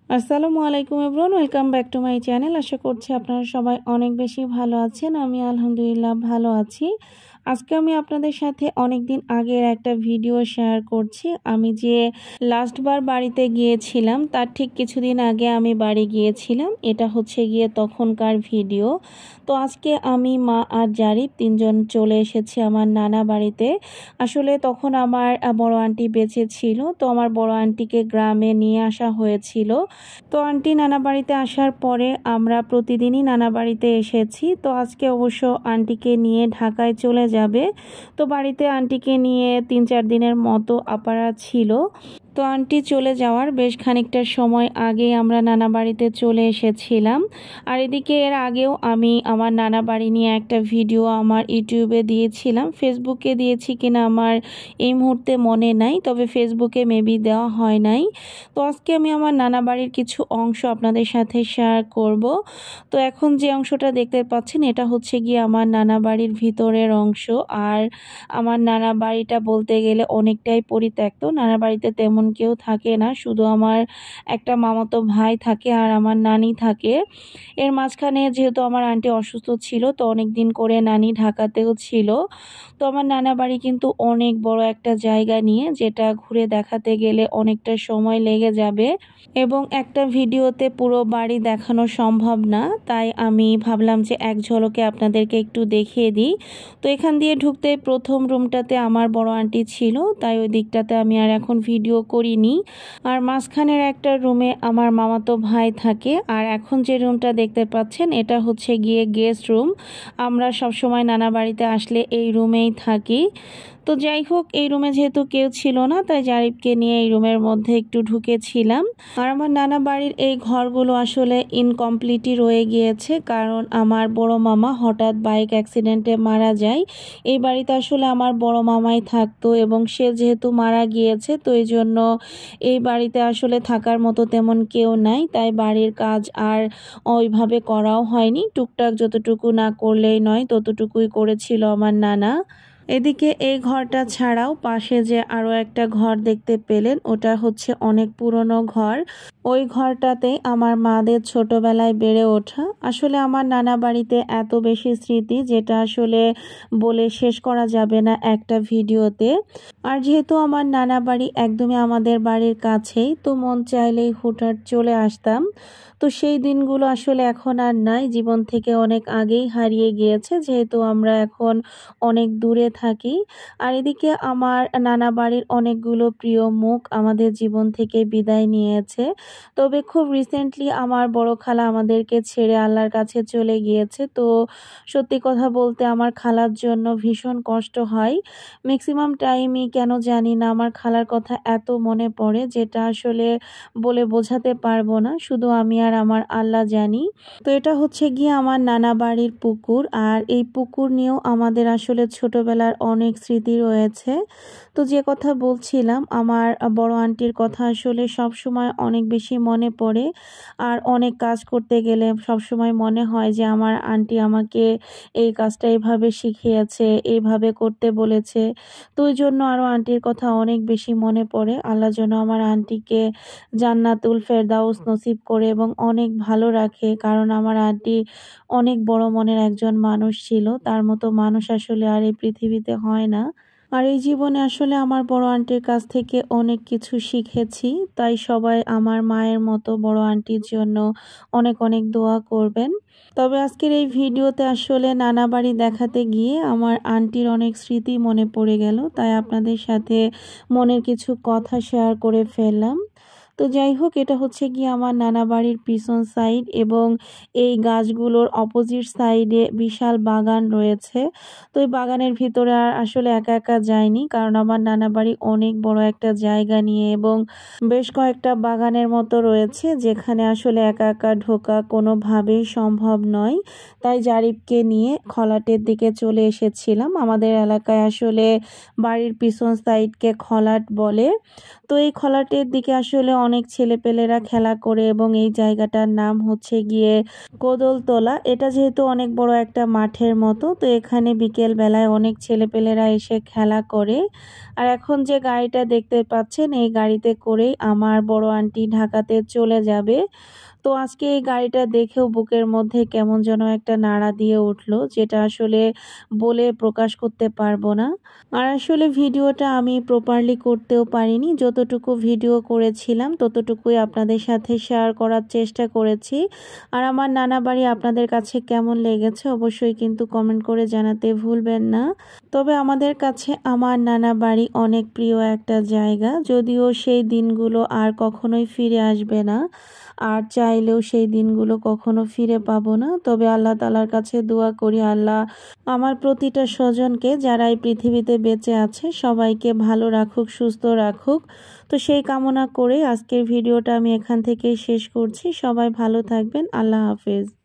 আসসালামু আলাইকুম everyone, welcome back to my channel. আশা করছি আপনারা সবাই অনেক বেশি ভালো আছেন। আমি আলহামদুলিল্লাহ ভালো আছি। আজকে আমি আপনাদের সাথে অনেক দিন আগের একটা ভিডিও শেয়ার করছি। আমি যে লাস্টবার বাড়িতে গিয়েছিলাম তার ঠিক কিছুদিন আগে আমি বাড়ি গিয়েছিলাম। এটা হচ্ছে গিয়ে তখনকার ভিডিও। তো আজকে আমি, মা আর জারিফ তিনজন চলে এসেছি আমার নানা বাড়িতে। আসলে তখন আমার বড় আন্টি বেঁচে ছিল, তো আমার বড় আন্টিকে গ্রামে নিয়ে আসা হয়েছিল। তো আন্টি নানা বাড়িতে আসার পরে আমরা প্রতিদিনই নানা বাড়িতে এসেছি। তো আজকে অবশ্য আন্টিকে নিয়ে ঢাকায় চলে যাবে। তো বাড়িতে আন্টিকে নিয়ে 3-4 দিনের মতো আপারা ছিল। তো আন্টি চলে যাওয়ার বেশ খানিকটা সময় আগেই আমরা নানা বাড়িতে চলে এসেছিলাম। আর এদিকে এর আগেও আমি আমার নানা বাড়ি নিয়ে একটা ভিডিও আমার ইউটিউবে দিয়েছিলাম। ফেসবুকে দিয়েছি কিনা আমার এই মুহূর্তে মনে নাই, তবে ফেসবুকে মেবি দেওয়া হয় নাই। তো আজকে আমি আমার নানা বাড়ির কিছু অংশ আপনাদের সাথে শেয়ার করব। তো এখন যে অংশটা দেখতে পাচ্ছেন এটা হচ্ছে গিয়ে আমার নানা বাড়ির ভিতরের অংশ। আর আমার নানা বাড়িটা বলতে গেলে অনেকটাই পরিত্যক্ত। নানা বাড়িতে তেমন কেউ থাকে না, শুধু আমার একটা মামাতো ভাই থাকে আর আমার নানি থাকে। এর মাঝখানে যেহেতু আমার আন্টি অসুস্থ ছিল, তো অনেক দিন করে নানি ঢাকাতেও ছিল। তো আমার নানা বাড়ি কিন্তু অনেক বড় একটা জায়গা নিয়ে, যেটা ঘুরে দেখাতে গেলে অনেকটা সময় লেগে যাবে এবং একটা ভিডিওতে পুরো বাড়ি দেখানো সম্ভব না। তাই আমি ভাবলাম যে এক ঝলকে আপনাদেরকে একটু দেখিয়ে দিই। তো এখান দিয়ে ঢুকতে প্রথম রুমটাতে আমার বড় আন্টি ছিল, তাই ওই দিকটাতে আমি আর এখন ভিডিও করিনি। আর মাঝখানের একটা রুমে আমার মামাতো ভাই থাকে। আর এখন যে রুমটা দেখতে পাচ্ছেন এটা হচ্ছে গিয়ে গেস্ট রুম। আমরা সবসময় নানা বাড়িতে আসলে এই রুমেই থাকি। তো যাই হোক, এই রুমে যেহেতু কেউ ছিল না, তাই জারিফকে নিয়ে এই রুমের মধ্যে একটু ঢুকেছিলাম। আর আমার নানা বাড়ির এই ঘরগুলো আসলে ইনকমপ্লিটই রয়ে গিয়েছে, কারণ আমার বড় মামা হঠাৎ বাইক অ্যাক্সিডেন্টে মারা যায়। এই বাড়িতে আসলে আমার বড় মামাই থাকতো এবং সে যেহেতু মারা গিয়েছে, তো এই জন্য এই বাড়িতে আসলে থাকার মতো তেমন কেউ নাই। তাই বাড়ির কাজ আর ওইভাবে করাও হয়নি। টুকটাক যতটুকু না করলেই নয় ততটুকুই করেছিল আমার নানা। এদিকে এই ঘরটা ছাড়াও পাশে যে আরো একটা ঘর দেখতে পেলেন, ওটা হচ্ছে অনেক পুরনো ঘর। ওই ঘরটাতে আমার মাদের ছোটবেলায় বেড়ে ওঠা। আসলে আমার নানা বাড়িতে এত বেশি স্মৃতি, যেটা আসলে বলে শেষ করা যাবে না একটা ভিডিওতে। আর যেহেতু আমার নানা বাড়ি একদমই আমাদের বাড়ির কাছেই, তো মন চাইলেই হুটহাট চলে আসতাম। তো সেই দিনগুলো আসলে এখন আর নাই, জীবন থেকে অনেক আগেই হারিয়ে গিয়েছে, যেহেতু আমরা এখন অনেক দূরে থাকি। আর এদিকে আমার নানা বাড়ির অনেকগুলো প্রিয় মুখ আমাদের জীবন থেকে বিদায় নিয়েছে। তবে খুব রিসেন্টলি আমার বড় খালা আমাদেরকে ছেড়ে আল্লাহর কাছে চলে গিয়েছে। তো সত্যি কথা বলতে আমার খালার জন্য ভীষণ কষ্ট হয়। ম্যাক্সিমাম টাইমই কেন জানি না আমার খালার কথা এত মনে পড়ে, যেটা আসলে বলে বোঝাতে পারবো না, শুধু আমি আর আমার আল্লাহ জানি। তো এটা হচ্ছে গিয়ে আমার নানা বাড়ির পুকুর। আর এই পুকুর নিয়েও আমাদের আসলে ছোটবেলার অনেক স্মৃতি রয়েছে। তো যে কথা বলছিলাম, আমার বড় আন্টির কথা আসলে সব সময় অনেক বেশি মনে পড়ে। আর অনেক কাজ করতে গেলে সব সময় মনে হয় যে আমার আন্টি আমাকে এই কাজটা এইভাবে শিখিয়েছে, এইভাবে করতে বলেছে। তো ওই জন্য আরও আন্টির কথা অনেক বেশি মনে পড়ে। আল্লাহ যেন আমার আন্টিকে জান্নাতুল ফেরদাউস নসিব করে এবং অনেক ভালো রাখে, কারণ আমার আন্টি অনেক বড় মনের একজন মানুষ ছিল। তার মতো মানুষ আসলে আর এই পৃথিবীতে হয় না। আর এই জীবনে আসলে আমার বড় আন্টির কাছ থেকে অনেক কিছু শিখেছি। তাই সবাই আমার মায়ের মতো বড় আন্টির জন্য অনেক অনেক দোয়া করবেন। তবে আজকের এই ভিডিওতে আসলে নানা বাড়ি দেখাতে গিয়ে আমার আন্টির অনেক স্মৃতি মনে পড়ে গেল, তাই আপনাদের সাথে মনের কিছু কথা শেয়ার করে ফেললাম। তো যাই হোক, এটা হচ্ছে গিয়ে আমার নানা বাড়ির পিছন সাইড এবং এই গাছগুলোর অপোজিট সাইডে বিশাল বাগান রয়েছে। তো এই বাগানের ভিতরে আর আসলে একা একা যাইনি, কারণ আমার নানা বাড়ি অনেক বড় একটা জায়গা নিয়ে এবং বেশ কয়েকটা বাগানের মতো রয়েছে, যেখানে আসলে একা একা ঢোকা কোনোভাবেই সম্ভব নয়। তাই জারিফকে নিয়ে খলাটের দিকে চলে এসেছিলাম। আমাদের এলাকায় আসলে বাড়ির পিছন সাইডকে খলাট বলে। তো এই খলাটের দিকে আসলে অনেক ছেলেপেলেরা খেলা করে এবং এই জায়গাটার নাম হচ্ছে গিয়ে কোদলতলা। এটা যেহেতু অনেক বড় একটা মাঠের মতো, তো এখানে বিকেল বেলায় অনেক ছেলেপেলেরা এসে খেলা করে। আর এখন যে গাড়িটা দেখতে পাচ্ছেন এই গাড়িতে করেই আমার বড় আন্টি ঢাকাতে চলে যাবে। তো আজকে এই গাড়িটা দেখেও বুকের মধ্যে কেমন যেন একটা নাড়া দিয়ে উঠলো, যেটা আসলে বলে প্রকাশ করতে পারবো না। আর আসলে ভিডিওটা আমি প্রপারলি করতেও পারিনি, যতটুকু ভিডিও করেছিলাম ততটুকুই আপনাদের সাথে শেয়ার করার চেষ্টা করেছি। আর আমার নানা বাড়ি আপনাদের কাছে কেমন লেগেছে অবশ্যই কিন্তু কমেন্ট করে জানাতে ভুলবেন না। তবে আমাদের কাছে আমার নানা বাড়ি অনেক প্রিয় একটা জায়গা, যদিও সেই দিনগুলো আর কখনোই ফিরে আসবে না, আর চাইলেও সেই দিনগুলো কখনো ফিরে পাবো না। তবে আল্লাহ তাআলার কাছে দোয়া করি আল্লাহ আমার প্রতিটা স্বজনকে যারা এই পৃথিবীতে বেঁচে আছে সবাইকে ভালো রাখুক, সুস্থ রাখুক। তো সেই কামনা করে আজকের ভিডিওটা আমি এখান থেকেই শেষ করছি। সবাই ভালো থাকবেন। আল্লাহ হাফেজ।